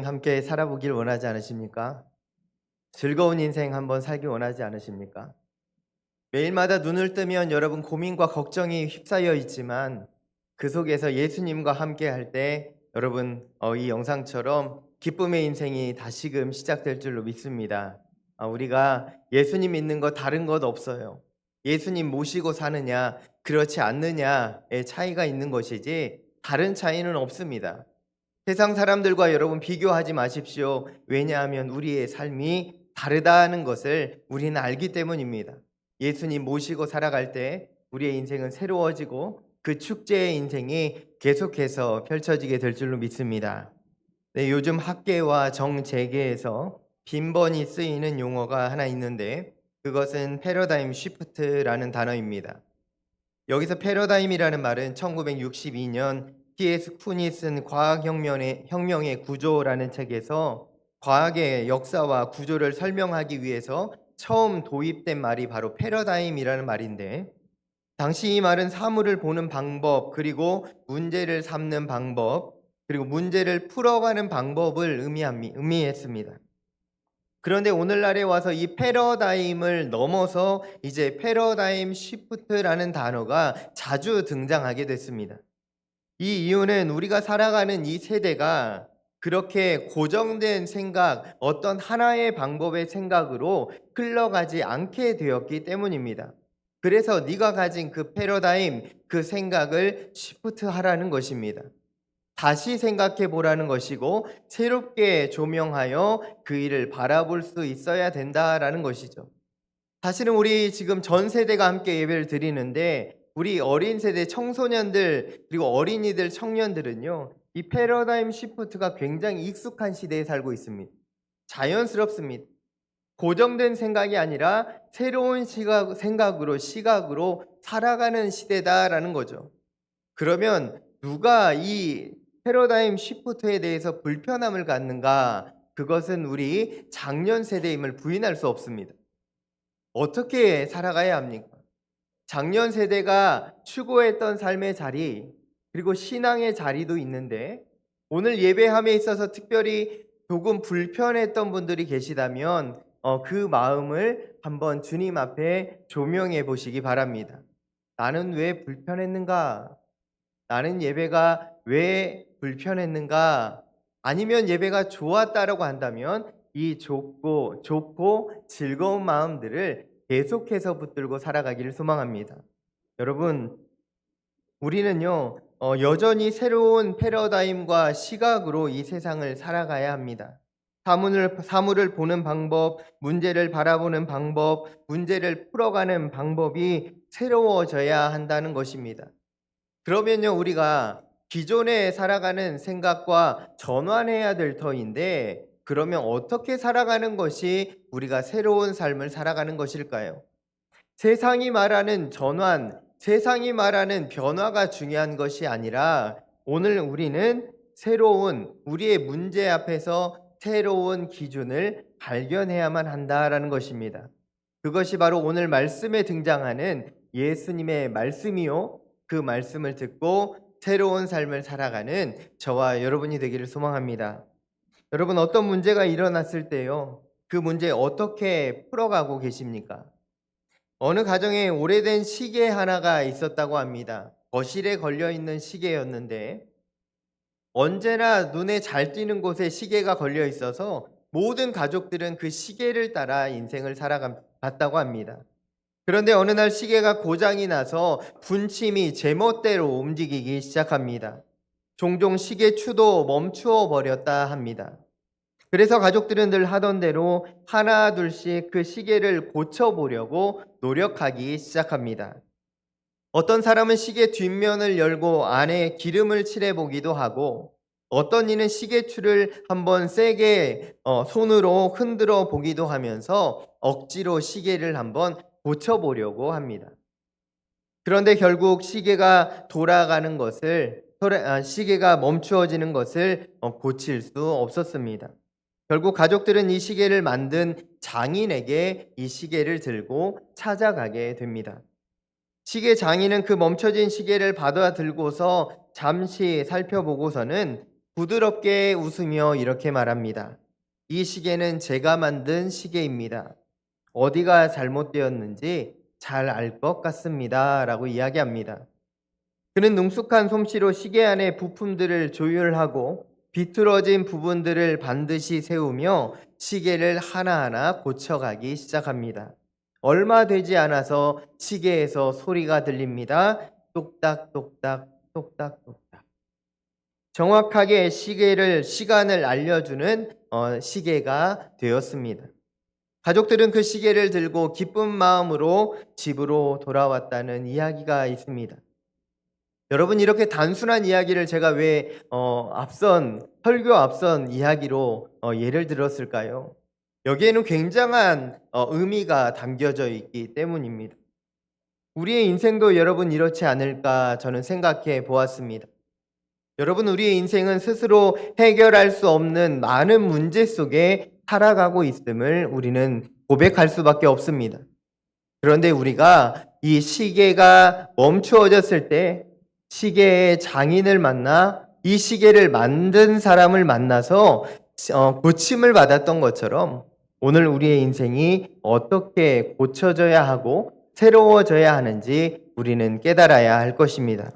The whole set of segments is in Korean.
함께 살아보길 원하지 않으십니까? 즐거운 인생 한번 살기 원하지 않으십니까? 매일마다 눈을 뜨면 여러분 고민과 걱정이 휩싸여 있지만 그 속에서 예수님과 함께 할 때 여러분 이 영상처럼 기쁨의 인생이 다시금 시작될 줄로 믿습니다. 우리가 예수님 믿는 거 다른 것 없어요. 예수님 모시고 사느냐 그렇지 않느냐의 차이가 있는 것이지 다른 차이는 없습니다. 세상 사람들과 여러분 비교하지 마십시오. 왜냐하면 우리의 삶이 다르다는 것을 우리는 알기 때문입니다. 예수님 모시고 살아갈 때 우리의 인생은 새로워지고 그 축제의 인생이 계속해서 펼쳐지게 될 줄로 믿습니다. 네, 요즘 학계와 정재계에서 빈번히 쓰이는 용어가 하나 있는데 그것은 패러다임 쉬프트라는 단어입니다. 여기서 패러다임이라는 말은 1962년 T.S. 쿤이 쓴 과학혁명의 구조라는 책에서 과학의 역사와 구조를 설명하기 위해서 처음 도입된 말이 바로 패러다임이라는 말인데, 당시 이 말은 사물을 보는 방법, 그리고 문제를 삼는 방법, 그리고 문제를 풀어가는 방법을 의미했습니다. 그런데 오늘날에 와서 이 패러다임을 넘어서 이제 패러다임 시프트라는 단어가 자주 등장하게 됐습니다. 이 이유는 우리가 살아가는 이 세대가 그렇게 고정된 생각, 어떤 하나의 방법의 생각으로 흘러가지 않게 되었기 때문입니다. 그래서 네가 가진 그 패러다임, 그 생각을 시프트 하라는 것입니다. 다시 생각해 보라는 것이고 새롭게 조명하여 그 일을 바라볼 수 있어야 된다라는 것이죠. 사실은 우리 지금 전 세대가 함께 예배를 드리는데 우리 어린 세대 청소년들 그리고 어린이들 청년들은요. 이 패러다임 시프트가 굉장히 익숙한 시대에 살고 있습니다. 자연스럽습니다. 고정된 생각이 아니라 새로운 시각으로 살아가는 시대다라는 거죠. 그러면 누가 이 패러다임 시프트에 대해서 불편함을 갖는가? 그것은 우리 장년 세대임을 부인할 수 없습니다. 어떻게 살아가야 합니까? 장년 세대가 추구했던 삶의 자리, 그리고 신앙의 자리도 있는데 오늘 예배함에 있어서 특별히 조금 불편했던 분들이 계시다면 그 마음을 한번 주님 앞에 조명해 보시기 바랍니다. 나는 왜 불편했는가? 나는 예배가 왜 불편했는가? 아니면 예배가 좋았다라고 한다면 이 좋고 즐거운 마음들을 계속해서 붙들고 살아가기를 소망합니다. 여러분, 우리는요, 여전히 새로운 패러다임과 시각으로 이 세상을 살아가야 합니다. 사물을 보는 방법, 문제를 바라보는 방법, 문제를 풀어가는 방법이 새로워져야 한다는 것입니다. 그러면요, 우리가 기존에 살아가는 생각과 전환해야 될 터인데, 그러면 어떻게 살아가는 것이 우리가 새로운 삶을 살아가는 것일까요? 세상이 말하는 전환, 세상이 말하는 변화가 중요한 것이 아니라 오늘 우리는 새로운 우리의 문제 앞에서 새로운 기준을 발견해야만 한다라는 것입니다. 그것이 바로 오늘 말씀에 등장하는 예수님의 말씀이요. 그 말씀을 듣고 새로운 삶을 살아가는 저와 여러분이 되기를 소망합니다. 여러분, 어떤 문제가 일어났을 때요. 그 문제 어떻게 풀어가고 계십니까? 어느 가정에 오래된 시계 하나가 있었다고 합니다. 거실에 걸려 있는 시계였는데 언제나 눈에 잘 띄는 곳에 시계가 걸려 있어서 모든 가족들은 그 시계를 따라 인생을 살아갔다고 합니다. 그런데 어느 날 시계가 고장이 나서 분침이 제멋대로 움직이기 시작합니다. 종종 시계추도 멈추어 버렸다 합니다. 그래서 가족들은 늘 하던 대로 하나 둘씩 그 시계를 고쳐보려고 노력하기 시작합니다. 어떤 사람은 시계 뒷면을 열고 안에 기름을 칠해보기도 하고 어떤 이는 시계추를 한번 세게 손으로 흔들어 보기도 하면서 억지로 시계를 한번 고쳐보려고 합니다. 그런데 결국 시계가 멈추어지는 것을 고칠 수 없었습니다. 결국 가족들은 이 시계를 만든 장인에게 이 시계를 들고 찾아가게 됩니다. 시계 장인은 그 멈춰진 시계를 받아 들고서 잠시 살펴보고서는 부드럽게 웃으며 이렇게 말합니다. 이 시계는 제가 만든 시계입니다. 어디가 잘못되었는지 잘 알 것 같습니다. 라고 이야기합니다. 그는 능숙한 솜씨로 시계 안의 부품들을 조율하고 비틀어진 부분들을 반드시 세우며 시계를 하나하나 고쳐가기 시작합니다. 얼마 되지 않아서 시계에서 소리가 들립니다. 똑딱똑딱 똑딱똑딱. 정확하게 시간을 알려주는 시계가 되었습니다. 가족들은 그 시계를 들고 기쁜 마음으로 집으로 돌아왔다는 이야기가 있습니다. 여러분, 이렇게 단순한 이야기를 제가 왜 설교 앞선 이야기로 예를 들었을까요? 여기에는 굉장한 의미가 담겨져 있기 때문입니다. 우리의 인생도 여러분 이렇지 않을까 저는 생각해 보았습니다. 여러분, 우리의 인생은 스스로 해결할 수 없는 많은 문제 속에 살아가고 있음을 우리는 고백할 수밖에 없습니다. 그런데 우리가 이 시계가 멈추어졌을 때 시계의 장인을 만나 이 시계를 만든 사람을 만나서 고침을 받았던 것처럼 오늘 우리의 인생이 어떻게 고쳐져야 하고 새로워져야 하는지 우리는 깨달아야 할 것입니다.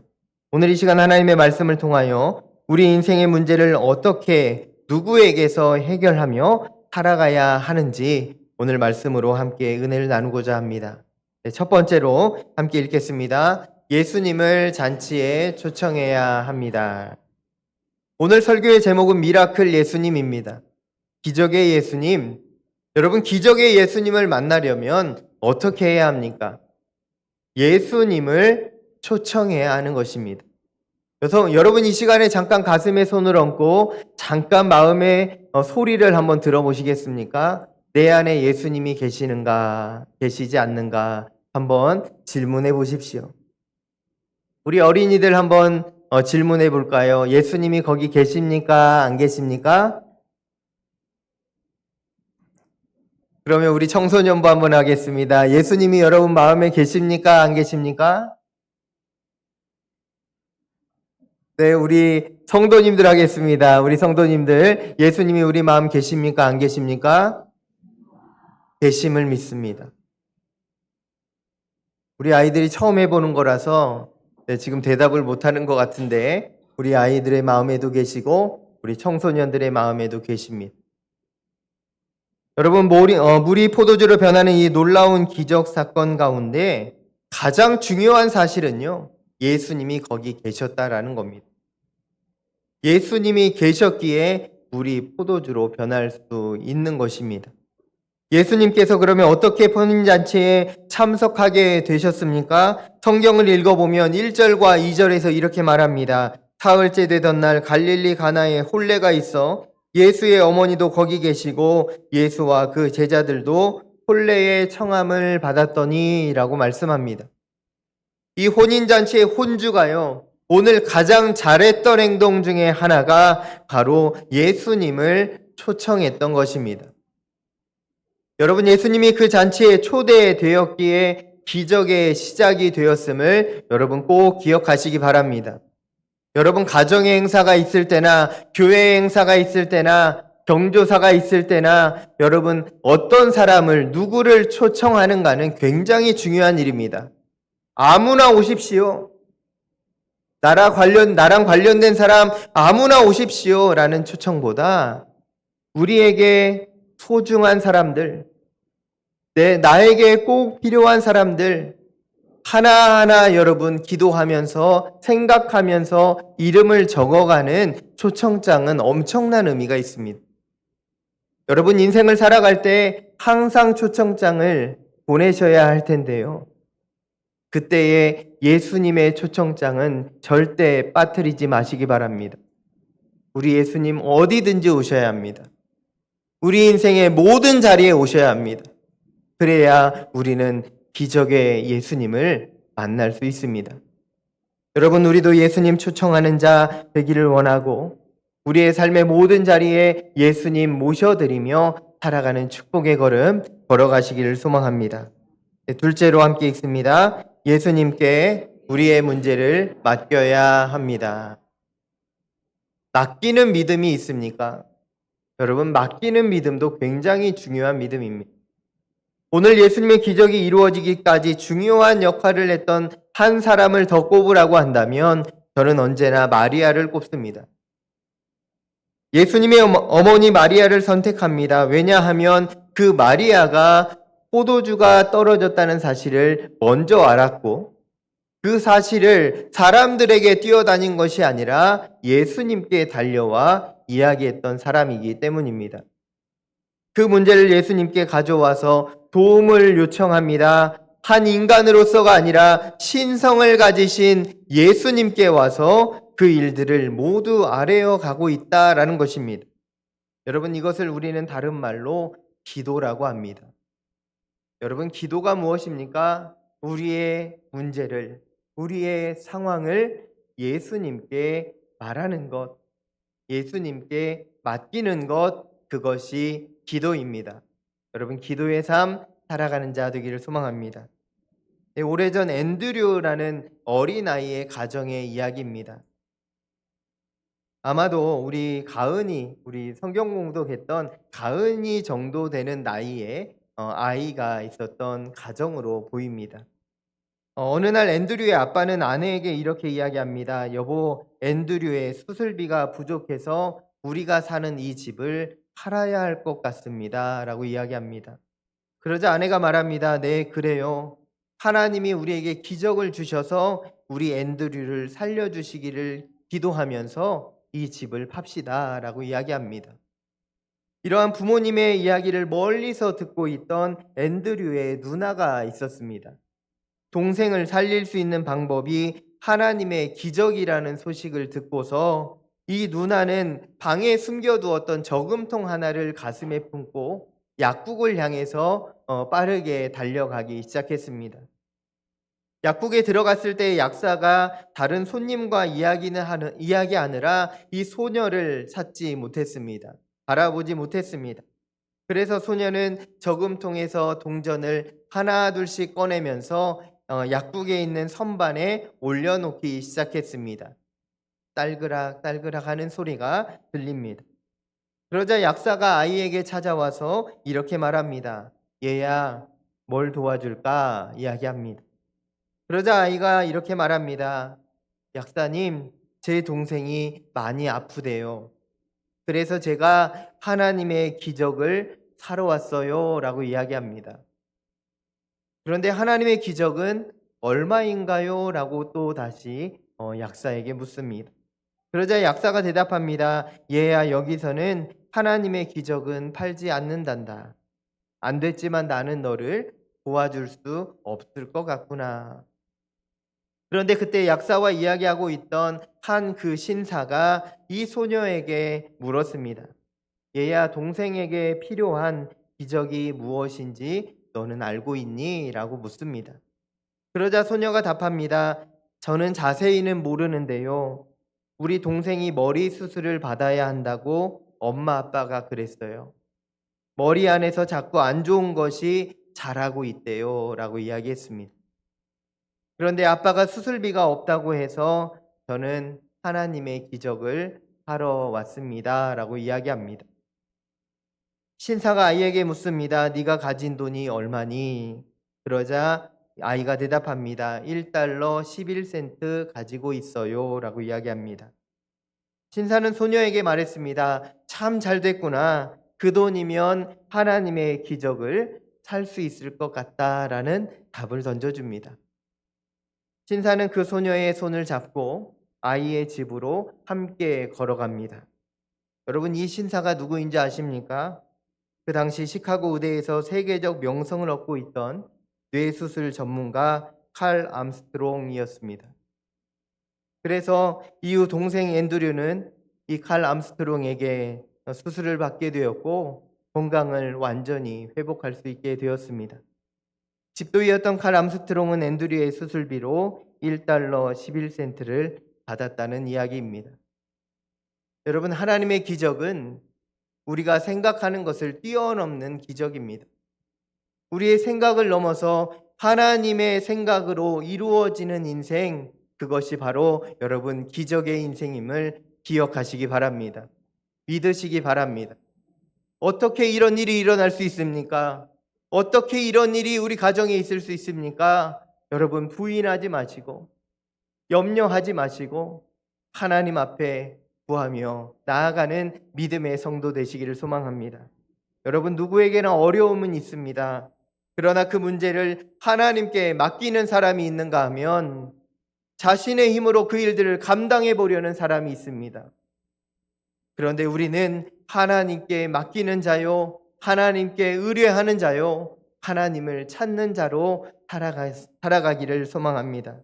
오늘 이 시간 하나님의 말씀을 통하여 우리 인생의 문제를 어떻게 누구에게서 해결하며 살아가야 하는지 오늘 말씀으로 함께 은혜를 나누고자 합니다. 첫 번째로 함께 읽겠습니다. 예수님을 잔치에 초청해야 합니다. 오늘 설교의 제목은 미라클 예수님입니다. 기적의 예수님. 여러분, 기적의 예수님을 만나려면 어떻게 해야 합니까? 예수님을 초청해야 하는 것입니다. 그래서 여러분, 이 시간에 잠깐 가슴에 손을 얹고 잠깐 마음의 소리를 한번 들어보시겠습니까? 내 안에 예수님이 계시는가, 계시지 않는가 한번 질문해 보십시오. 우리 어린이들 한번 질문해 볼까요? 예수님이 거기 계십니까? 안 계십니까? 그러면 우리 청소년부 한번 하겠습니다. 예수님이 여러분 마음에 계십니까? 안 계십니까? 네, 우리 성도님들 하겠습니다. 우리 성도님들, 예수님이 우리 마음 계십니까? 안 계십니까? 계심을 믿습니다. 우리 아이들이 처음 해보는 거라서 지금 대답을 못하는 것 같은데 우리 아이들의 마음에도 계시고 우리 청소년들의 마음에도 계십니다. 여러분, 물이 포도주로 변하는 이 놀라운 기적 사건 가운데 가장 중요한 사실은요, 예수님이 거기 계셨다라는 겁니다. 예수님이 계셨기에 물이 포도주로 변할 수 있는 것입니다. 예수님께서 그러면 어떻게 혼인잔치에 참석하게 되셨습니까? 성경을 읽어보면 1절과 2절에서 이렇게 말합니다. 사흘째 되던 날 갈릴리 가나에 혼례가 있어 예수의 어머니도 거기 계시고 예수와 그 제자들도 혼례의 청함을 받았더니 라고 말씀합니다. 이 혼인잔치의 혼주가요, 오늘 가장 잘했던 행동 중에 하나가 바로 예수님을 초청했던 것입니다. 여러분, 예수님이 그 잔치에 초대되었기에 기적의 시작이 되었음을 여러분 꼭 기억하시기 바랍니다. 여러분, 가정의 행사가 있을 때나 교회 행사가 있을 때나 경조사가 있을 때나 여러분 어떤 사람을 누구를 초청하는가는 굉장히 중요한 일입니다. 아무나 오십시오. 나랑 관련된 사람 아무나 오십시오 라는 초청보다 우리에게 소중한 사람들, 나에게 꼭 필요한 사람들 하나하나 여러분 기도하면서 생각하면서 이름을 적어가는 초청장은 엄청난 의미가 있습니다. 여러분, 인생을 살아갈 때 항상 초청장을 보내셔야 할 텐데요. 그때의 예수님의 초청장은 절대 빠뜨리지 마시기 바랍니다. 우리 예수님 어디든지 오셔야 합니다. 우리 인생의 모든 자리에 오셔야 합니다. 그래야 우리는 기적의 예수님을 만날 수 있습니다. 여러분, 우리도 예수님 초청하는 자 되기를 원하고 우리의 삶의 모든 자리에 예수님 모셔드리며 살아가는 축복의 걸음 걸어가시기를 소망합니다. 둘째로 함께 읽습니다. 예수님께 우리의 문제를 맡겨야 합니다. 맡기는 믿음이 있습니까? 여러분, 맡기는 믿음도 굉장히 중요한 믿음입니다. 오늘 예수님의 기적이 이루어지기까지 중요한 역할을 했던 한 사람을 더 꼽으라고 한다면 저는 언제나 마리아를 꼽습니다. 예수님의 어머니 마리아를 선택합니다. 왜냐하면 그 마리아가 포도주가 떨어졌다는 사실을 먼저 알았고, 그 사실을 사람들에게 뛰어다닌 것이 아니라 예수님께 달려와 이야기했던 사람이기 때문입니다. 그 문제를 예수님께 가져와서 도움을 요청합니다. 한 인간으로서가 아니라 신성을 가지신 예수님께 와서 그 일들을 모두 아뢰어 가고 있다라는 것입니다. 여러분, 이것을 우리는 다른 말로 기도라고 합니다. 여러분, 기도가 무엇입니까? 우리의 문제를, 우리의 상황을 예수님께 말하는 것, 예수님께 맡기는 것, 그것이 기도입니다. 여러분, 기도의 삶 살아가는 자 되기를 소망합니다. 네, 오래전 앤드류라는 어린아이의 가정의 이야기입니다. 아마도 우리 가은이, 우리 성경 공독했던 가은이 정도 되는 나이에 아이가 있었던 가정으로 보입니다. 어느 날 앤드류의 아빠는 아내에게 이렇게 이야기합니다. 여보, 앤드류의 수술비가 부족해서 우리가 사는 이 집을 팔아야 할 것 같습니다. 라고 이야기합니다. 그러자 아내가 말합니다. 네, 그래요. 하나님이 우리에게 기적을 주셔서 우리 앤드류를 살려주시기를 기도하면서 이 집을 팝시다. 라고 이야기합니다. 이러한 부모님의 이야기를 멀리서 듣고 있던 앤드류의 누나가 있었습니다. 동생을 살릴 수 있는 방법이 하나님의 기적이라는 소식을 듣고서 이 누나는 방에 숨겨두었던 저금통 하나를 가슴에 품고 약국을 향해서 빠르게 달려가기 시작했습니다. 약국에 들어갔을 때 약사가 다른 손님과 이야기하느라 이 소녀를 찾지 못했습니다. 알아보지 못했습니다. 그래서 소녀는 저금통에서 동전을 하나 둘씩 꺼내면서 약국에 있는 선반에 올려놓기 시작했습니다. 딸그락 딸그락 하는 소리가 들립니다. 그러자 약사가 아이에게 찾아와서 이렇게 말합니다. 얘야, 뭘 도와줄까? 이야기합니다. 그러자 아이가 이렇게 말합니다. 약사님, 제 동생이 많이 아프대요. 그래서 제가 하나님의 기적을 사러 왔어요. 라고 이야기합니다. 그런데 하나님의 기적은 얼마인가요? 라고 또 다시 약사에게 묻습니다. 그러자 약사가 대답합니다. 얘야, 여기서는 하나님의 기적은 팔지 않는단다. 안 됐지만 나는 너를 도와줄 수 없을 것 같구나. 그런데 그때 약사와 이야기하고 있던 한 그 신사가 이 소녀에게 물었습니다. 얘야, 동생에게 필요한 기적이 무엇인지 너는 알고 있니? 라고 묻습니다. 그러자 소녀가 답합니다. 저는 자세히는 모르는데요. 우리 동생이 머리 수술을 받아야 한다고 엄마 아빠가 그랬어요. 머리 안에서 자꾸 안 좋은 것이 자라고 있대요. 라고 이야기했습니다. 그런데 아빠가 수술비가 없다고 해서 저는 하나님의 기적을 하러 왔습니다. 라고 이야기합니다. 신사가 아이에게 묻습니다. 네가 가진 돈이 얼마니? 그러자 아이가 대답합니다. 1달러 11센트 가지고 있어요. 라고 이야기합니다. 신사는 소녀에게 말했습니다. 참 잘 됐구나. 그 돈이면 하나님의 기적을 살 수 있을 것 같다라는 답을 던져줍니다. 신사는 그 소녀의 손을 잡고 아이의 집으로 함께 걸어갑니다. 여러분, 이 신사가 누구인지 아십니까? 그 당시 시카고 의대에서 세계적 명성을 얻고 있던 뇌수술 전문가 칼 암스트롱이었습니다. 그래서 이후 동생 앤드류는 이 칼 암스트롱에게 수술을 받게 되었고 건강을 완전히 회복할 수 있게 되었습니다. 집도이었던 칼 암스트롱은 앤드류의 수술비로 1달러 11센트를 받았다는 이야기입니다. 여러분, 하나님의 기적은 우리가 생각하는 것을 뛰어넘는 기적입니다. 우리의 생각을 넘어서 하나님의 생각으로 이루어지는 인생, 그것이 바로 여러분 기적의 인생임을 기억하시기 바랍니다. 믿으시기 바랍니다. 어떻게 이런 일이 일어날 수 있습니까? 어떻게 이런 일이 우리 가정에 있을 수 있습니까? 여러분, 부인하지 마시고 염려하지 마시고 하나님 앞에 구하며 나아가는 믿음의 성도 되시기를 소망합니다. 여러분, 누구에게나 어려움은 있습니다. 그러나 그 문제를 하나님께 맡기는 사람이 있는가 하면 자신의 힘으로 그 일들을 감당해 보려는 사람이 있습니다. 그런데 우리는 하나님께 맡기는 자요, 하나님께 의뢰하는 자요, 하나님을 찾는 자로 살아가기를 소망합니다.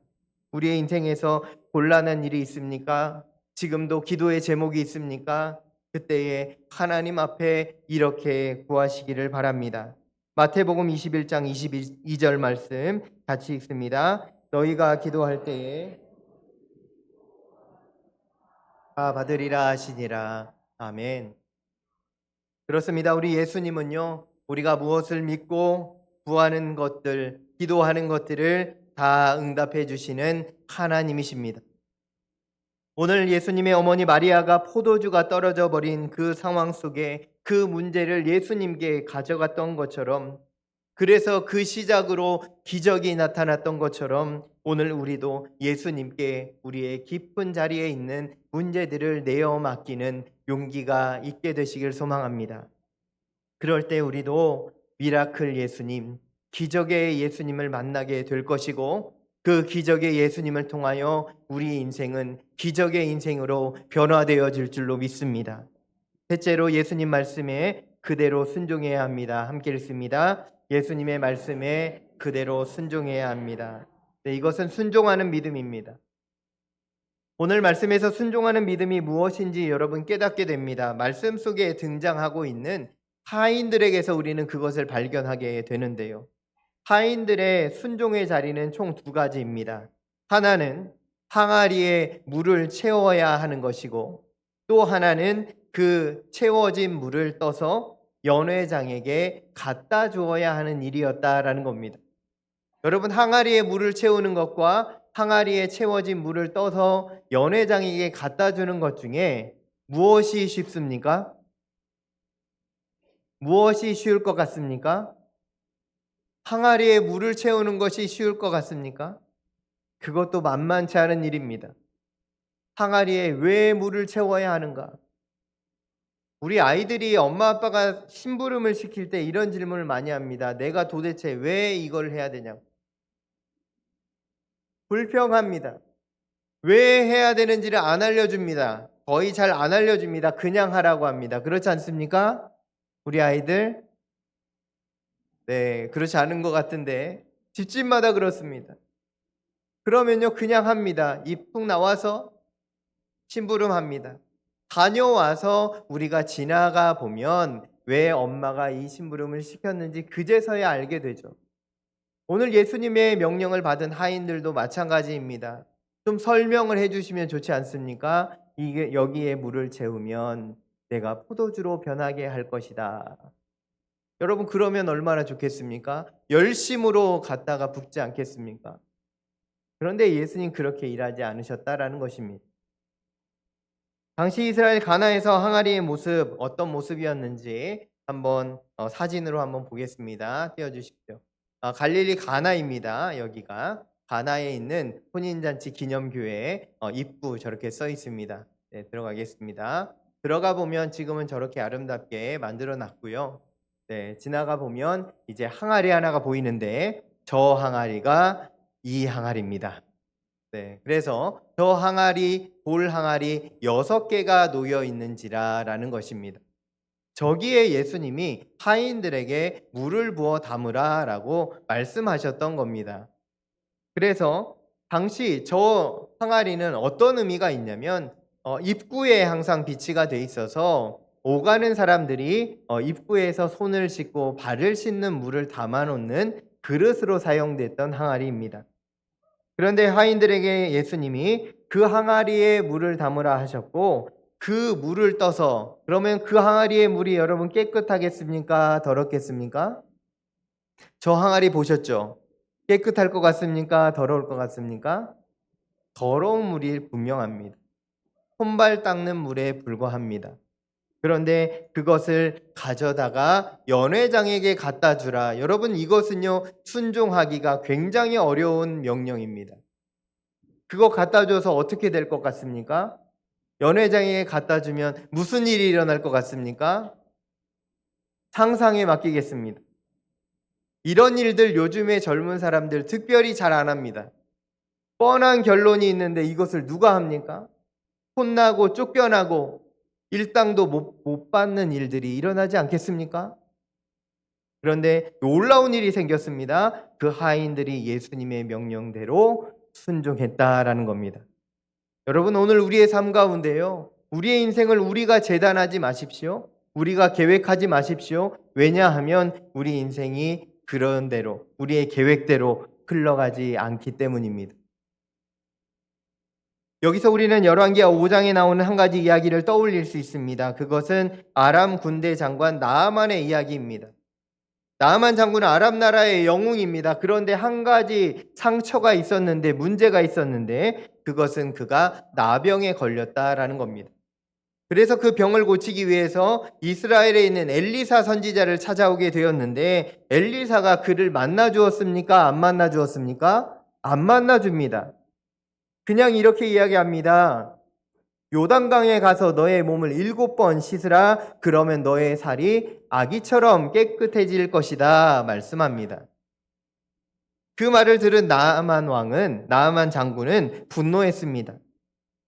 우리의 인생에서 곤란한 일이 있습니까? 지금도 기도의 제목이 있습니까? 그때에 하나님 앞에 이렇게 구하시기를 바랍니다. 마태복음 21장 22절 말씀 같이 읽습니다. 너희가 기도할 때에 다 받으리라 하시니라. 아멘. 그렇습니다. 우리 예수님은요, 우리가 무엇을 믿고 구하는 것들, 기도하는 것들을 다 응답해 주시는 하나님이십니다. 오늘 예수님의 어머니 마리아가 포도주가 떨어져 버린 그 상황 속에 그 문제를 예수님께 가져갔던 것처럼, 그래서 그 시작으로 기적이 나타났던 것처럼 오늘 우리도 예수님께 우리의 깊은 자리에 있는 문제들을 내어 맡기는 용기가 있게 되시길 소망합니다. 그럴 때 우리도 미라클 예수님, 기적의 예수님을 만나게 될 것이고, 그 기적의 예수님을 통하여 우리 인생은 기적의 인생으로 변화되어질 줄로 믿습니다. 셋째로 예수님 말씀에 그대로 순종해야 합니다. 함께 읽습니다. 예수님의 말씀에 그대로 순종해야 합니다. 네, 이것은 순종하는 믿음입니다. 오늘 말씀에서 순종하는 믿음이 무엇인지 여러분 깨닫게 됩니다. 말씀 속에 등장하고 있는 하인들에게서 우리는 그것을 발견하게 되는데요. 하인들의 순종의 자리는 총 두 가지입니다. 하나는 항아리에 물을 채워야 하는 것이고, 또 하나는 그 채워진 물을 떠서 연회장에게 갖다 주어야 하는 일이었다라는 겁니다. 여러분, 항아리에 물을 채우는 것과 항아리에 채워진 물을 떠서 연회장에게 갖다 주는 것 중에 무엇이 쉽습니까? 무엇이 쉬울 것 같습니까? 항아리에 물을 채우는 것이 쉬울 것 같습니까? 그것도 만만치 않은 일입니다. 항아리에 왜 물을 채워야 하는가? 우리 아이들이 엄마 아빠가 심부름을 시킬 때 이런 질문을 많이 합니다. 내가 도대체 왜 이걸 해야 되냐고. 불평합니다. 왜 해야 되는지를 안 알려줍니다. 거의 잘 안 알려줍니다. 그냥 하라고 합니다. 그렇지 않습니까? 우리 아이들? 네, 그렇지 않은 것 같은데 집집마다 그렇습니다. 그러면요, 그냥 합니다. 입 푹 나와서 심부름합니다. 다녀와서 우리가 지나가 보면 왜 엄마가 이 심부름을 시켰는지 그제서야 알게 되죠. 오늘 예수님의 명령을 받은 하인들도 마찬가지입니다. 좀 설명을 해주시면 좋지 않습니까? 이게 여기에 물을 채우면 내가 포도주로 변하게 할 것이다. 여러분, 그러면 얼마나 좋겠습니까? 열심으로 갔다가 붓지 않겠습니까? 그런데 예수님 그렇게 일하지 않으셨다라는 것입니다. 당시 이스라엘 가나에서 항아리의 모습 어떤 모습이었는지 한번 사진으로 한번 보겠습니다. 띄워주십시오. 갈릴리 가나입니다. 여기가 가나에 있는 혼인잔치 기념교회 입구 저렇게 써 있습니다. 네, 들어가겠습니다. 들어가 보면 지금은 저렇게 아름답게 만들어 놨고요. 네, 지나가 보면 이제 항아리 하나가 보이는데 저 항아리가 이 항아리입니다. 네, 그래서 저 항아리, 돌 항아리 6개가 놓여 있는지라라는 것입니다. 저기에 예수님이 하인들에게 물을 부어 담으라라고 말씀하셨던 겁니다. 그래서 당시 저 항아리는 어떤 의미가 있냐면 입구에 항상 비치가 돼 있어서 오가는 사람들이 입구에서 손을 씻고 발을 씻는 물을 담아놓는 그릇으로 사용됐던 항아리입니다. 그런데 하인들에게 예수님이 그 항아리에 물을 담으라 하셨고, 그 물을 떠서, 그러면 그 항아리의 물이 여러분 깨끗하겠습니까? 더럽겠습니까? 저 항아리 보셨죠? 깨끗할 것 같습니까? 더러울 것 같습니까? 더러운 물이 분명합니다. 손발 닦는 물에 불과합니다. 그런데 그것을 가져다가 연회장에게 갖다 주라. 여러분, 이것은요, 순종하기가 굉장히 어려운 명령입니다. 그거 갖다 줘서 어떻게 될 것 같습니까? 연회장에게 갖다 주면 무슨 일이 일어날 것 같습니까? 상상에 맡기겠습니다. 이런 일들 요즘의 젊은 사람들 특별히 잘 안 합니다. 뻔한 결론이 있는데 이것을 누가 합니까? 혼나고 쫓겨나고 일당도 못 받는 일들이 일어나지 않겠습니까? 그런데 놀라운 일이 생겼습니다. 그 하인들이 예수님의 명령대로 순종했다라는 겁니다. 여러분, 오늘 우리의 삶 가운데요, 우리의 인생을 우리가 재단하지 마십시오. 우리가 계획하지 마십시오. 왜냐하면 우리 인생이 그런 대로, 우리의 계획대로 흘러가지 않기 때문입니다. 여기서 우리는 열왕기하 5장에 나오는 한 가지 이야기를 떠올릴 수 있습니다. 그것은 아람 군대 장관 나아만의 이야기입니다. 나아만 장군은 아람 나라의 영웅입니다. 그런데 한 가지 상처가 있었는데, 문제가 있었는데, 그것은 그가 나병에 걸렸다라는 겁니다. 그래서 그 병을 고치기 위해서 이스라엘에 있는 엘리사 선지자를 찾아오게 되었는데, 엘리사가 그를 만나 주었습니까? 안 만나 주었습니까? 안 만나 줍니다. 그냥 이렇게 이야기합니다. 요단강에 가서 너의 몸을 7번 씻으라. 그러면 너의 살이 아기처럼 깨끗해질 것이다 말씀합니다. 그 말을 들은 나아만 장군은 분노했습니다.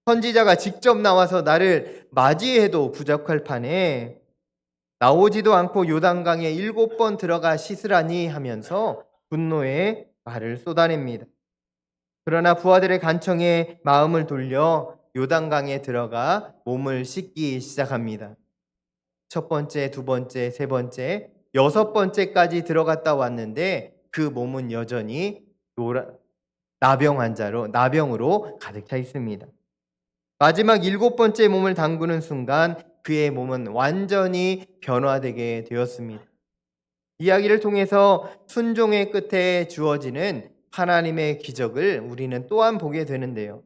선지자가 직접 나와서 나를 맞이해도 부족할 판에 나오지도 않고 요단강에 7번 들어가 씻으라니 하면서 분노의 말을 쏟아냅니다. 그러나 부하들의 간청에 마음을 돌려 요단강에 들어가 몸을 씻기 시작합니다. 첫 번째, 두 번째, 세 번째, 6번째까지 들어갔다 왔는데 그 몸은 여전히 나병으로 가득 차 있습니다. 마지막 7번째 몸을 담그는 순간 그의 몸은 완전히 변화되게 되었습니다. 이야기를 통해서 순종의 끝에 주어지는 하나님의 기적을 우리는 또한 보게 되는데요.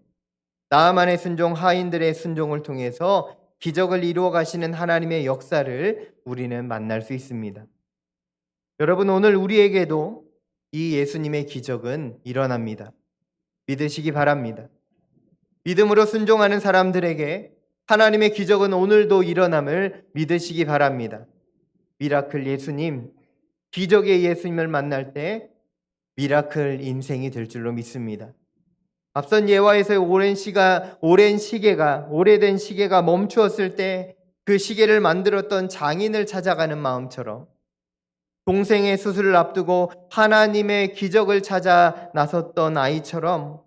나아만의 순종, 하인들의 순종을 통해서 기적을 이루어 가시는 하나님의 역사를 우리는 만날 수 있습니다. 여러분, 오늘 우리에게도 이 예수님의 기적은 일어납니다. 믿으시기 바랍니다. 믿음으로 순종하는 사람들에게 하나님의 기적은 오늘도 일어남을 믿으시기 바랍니다. 미라클 예수님, 기적의 예수님을 만날 때 미라클 인생이 될 줄로 믿습니다. 앞선 예화에서 오래된 시계가 멈추었을 때 그 시계를 만들었던 장인을 찾아가는 마음처럼 동생의 수술을 앞두고 하나님의 기적을 찾아 나섰던 아이처럼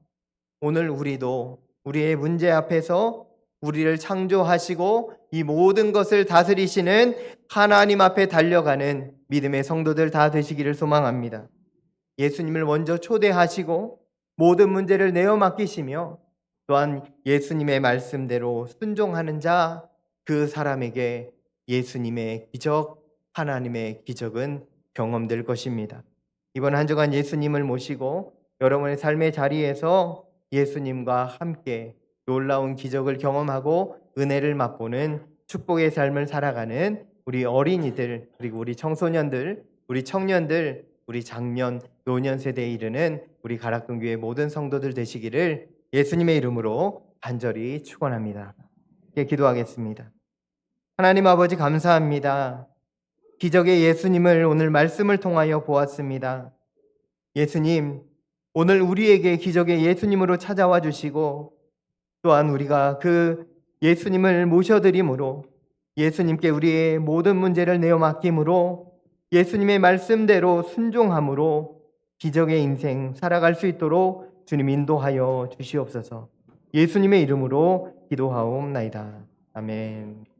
오늘 우리도 우리의 문제 앞에서 우리를 창조하시고 이 모든 것을 다스리시는 하나님 앞에 달려가는 믿음의 성도들 다 되시기를 소망합니다. 예수님을 먼저 초대하시고 모든 문제를 내어 맡기시며 또한 예수님의 말씀대로 순종하는 자, 그 사람에게 예수님의 기적, 하나님의 기적은 경험될 것입니다. 이번 한 주간 예수님을 모시고 여러분의 삶의 자리에서 예수님과 함께 놀라운 기적을 경험하고 은혜를 맛보는 축복의 삶을 살아가는 우리 어린이들, 그리고 우리 청소년들, 우리 청년들, 우리 장년, 노년 세대에 이르는 우리 가락동교회 모든 성도들 되시기를 예수님의 이름으로 간절히 축원합니다. 기도하겠습니다. 하나님 아버지, 감사합니다. 기적의 예수님을 오늘 말씀을 통하여 보았습니다. 예수님, 오늘 우리에게 기적의 예수님으로 찾아와 주시고 또한 우리가 그 예수님을 모셔드림으로 예수님께 우리의 모든 문제를 내어 맡김으로 예수님의 말씀대로 순종함으로 기적의 인생 살아갈 수 있도록 주님 인도하여 주시옵소서. 예수님의 이름으로 기도하옵나이다. 아멘.